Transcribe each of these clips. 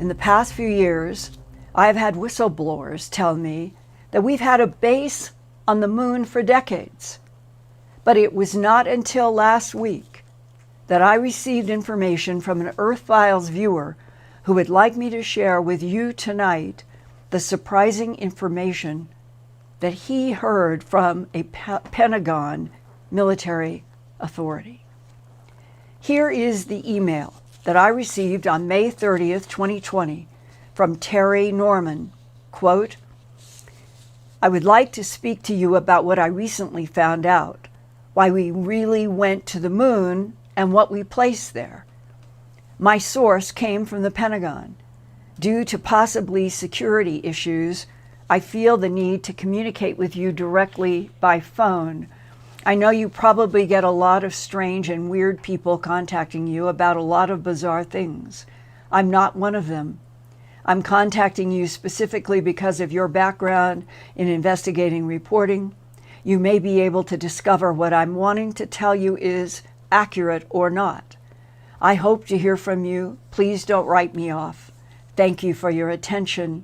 In the past few years, I have had whistleblowers tell me that we've had a base on the moon for decades. But it was not until last week that I received information from an Earth Files viewer who would like me to share with you tonight the surprising information that he heard from a Pentagon military authority. Here is the email that I received on May 30th, 2020 from Terry Norman. Quote, "I would like to speak to you about what I recently found out, why we really went to the moon and what we placed there. My source came from the Pentagon. Due to possibly security issues, I feel the need to communicate with you directly by phone. I know you probably get a lot of strange and weird people contacting you about a lot of bizarre things. I'm not one of them. I'm contacting you specifically because of your background in investigating reporting. You may be able to discover what I'm wanting to tell you is accurate or not. I hope to hear from you. Please don't write me off. Thank you for your attention.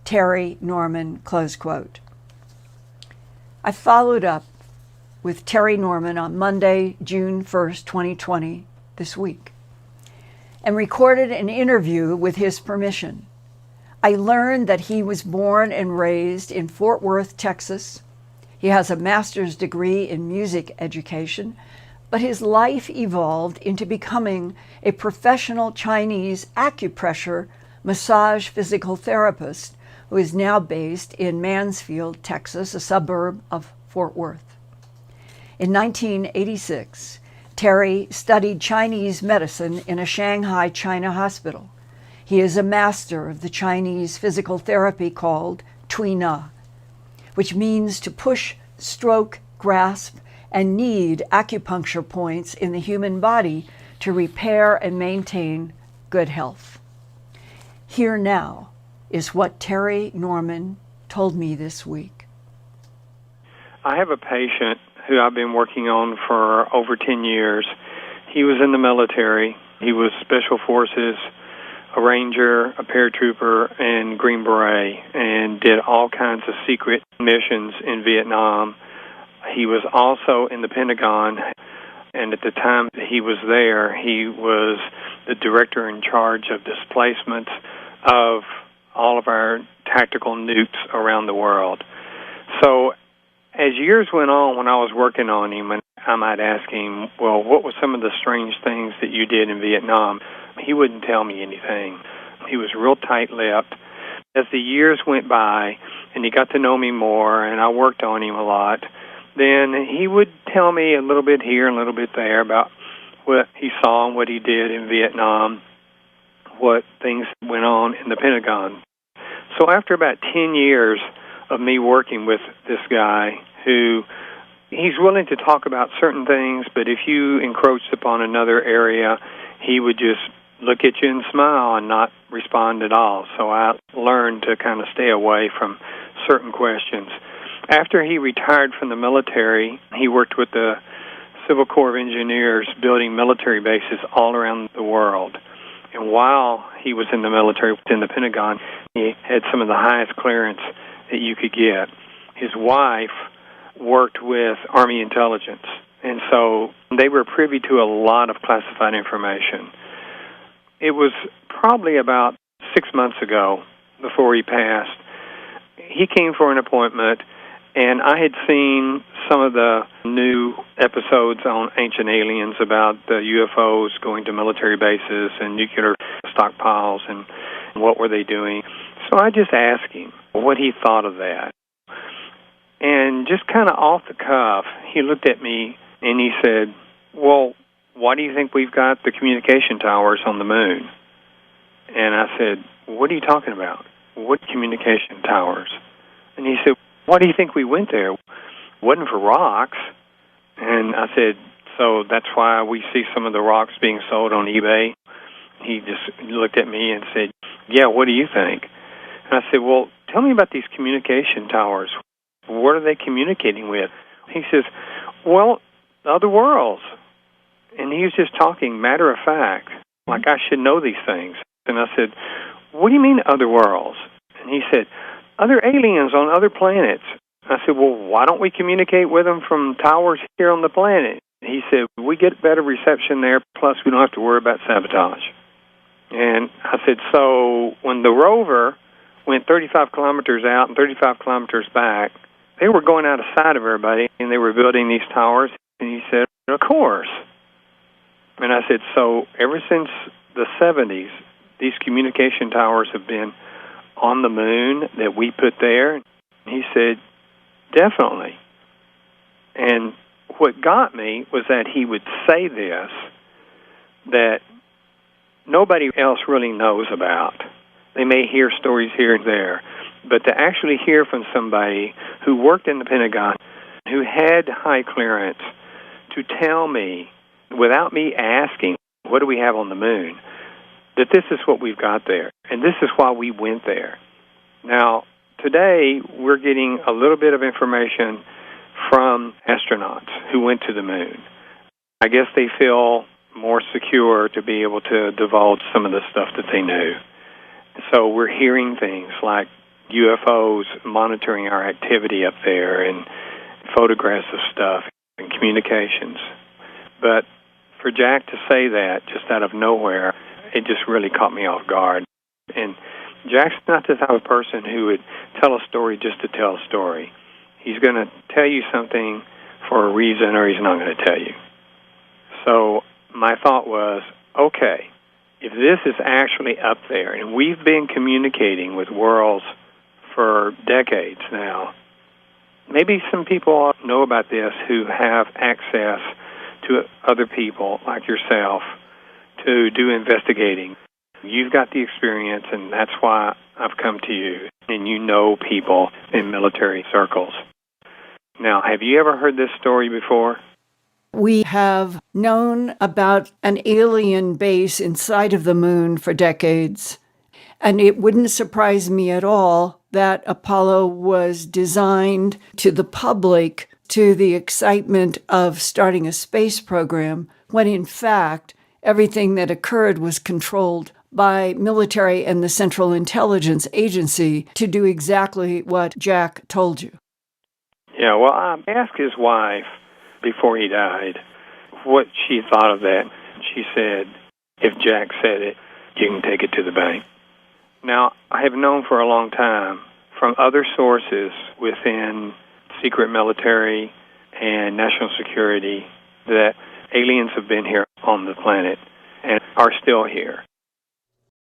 Terry Norman," close quote. I followed up with Terry Norman on Monday, June 1st, 2020, this week, and recorded an interview with his permission. I learned that he was born and raised in Fort Worth, Texas. He has a master's degree in music education, but his life evolved into becoming a professional Chinese acupressure massage physical therapist who is now based in Mansfield, Texas, a suburb of Fort Worth. In 1986, Terry studied Chinese medicine in a Shanghai, China hospital. He is a master of the Chinese physical therapy called Tui Na, which means to push, stroke, grasp, and knead acupuncture points in the human body to repair and maintain good health. Here now is what Terry Norman told me this week. I have a patient who I've been working on for over 10 years. He was in the military. He was Special Forces, a Ranger, a paratrooper, and Green Beret, and did all kinds of secret missions in Vietnam. He was also in the Pentagon, and at the time that he was there, he was the director in charge of displacements of all of our tactical nukes around the world. So as years went on, when I was working on him, and I might ask him, well, what were some of the strange things that you did in Vietnam? He wouldn't tell me anything. He was real tight-lipped. As the years went by and he got to know me more and I worked on him a lot, then he would tell me a little bit here and a little bit there about what he saw and what he did in Vietnam, what things went on in the Pentagon. So after about 10 years of me working with this guy who he's willing to talk about certain things, but if you encroached upon another area, he would just look at you and smile and not respond at all. So I learned to kind of stay away from certain questions. After he retired from the military, he worked with the Civil Corps of Engineers building military bases all around the world. And while he was in the military, in the Pentagon, he had some of the highest clearance that you could get. His wife worked with Army intelligence, and so they were privy to a lot of classified information. It was probably about 6 months ago, before he passed, he came for an appointment, and I had seen some of the new episodes on Ancient Aliens about the UFOs going to military bases and nuclear stockpiles and what were they doing. So I just asked him what he thought of that. And just kind of off the cuff, he looked at me and he said, well, why do you think we've got the communication towers on the moon? And I said, what are you talking about? What communication towers? And he said, why do you think we went there? It wasn't for rocks. And I said, so that's why we see some of the rocks being sold on eBay? He just looked at me and said, yeah, what do you think? And I said, well, tell me about these communication towers. What are they communicating with? He says, well, other worlds. And he was just talking matter of fact, like I should know these things. And I said, what do you mean other worlds? And he said, other aliens on other planets. I said, well, why don't we communicate with them from towers here on the planet? He said, we get better reception there, plus we don't have to worry about sabotage. And I said, so when the rover went 35 kilometers out and 35 kilometers back, they were going out of sight of everybody, and they were building these towers. And he said, of course. And I said, so ever since the 70s, these communication towers have been on the moon that we put there? And he said, definitely. And what got me was that he would say this that nobody else really knows about. They may hear stories here and there, but to actually hear from somebody who worked in the Pentagon, who had high clearance, to tell me, without me asking, what do we have on the moon, that this is what we've got there, and this is why we went there. Now, today, we're getting a little bit of information from astronauts who went to the moon. I guess they feel more secure to be able to divulge some of the stuff that they knew. So we're hearing things like UFOs monitoring our activity up there and photographs of stuff and communications. But for Jack to say that just out of nowhere, it just really caught me off guard. And Jack's not the type of person who would tell a story just to tell a story. He's going to tell you something for a reason, or he's not going to tell you. So my thought was, okay, if this is actually up there, and we've been communicating with worlds for decades now, maybe some people know about this who have access to other people like yourself to do investigating. You've got the experience, and that's why I've come to you, and you know people in military circles. Now, have you ever heard this story before? We have known about an alien base inside of the moon for decades, and it wouldn't surprise me at all that Apollo was designed to the public, to the excitement of starting a space program, when in fact everything that occurred was controlled by military and the Central Intelligence Agency to do exactly what Jack told you. Yeah, well, I asked his wife before he died what she thought of that. She said, if Jack said it, you can take it to the bank. Now, I have known for a long time from other sources within secret military and national security that aliens have been here on the planet and are still here.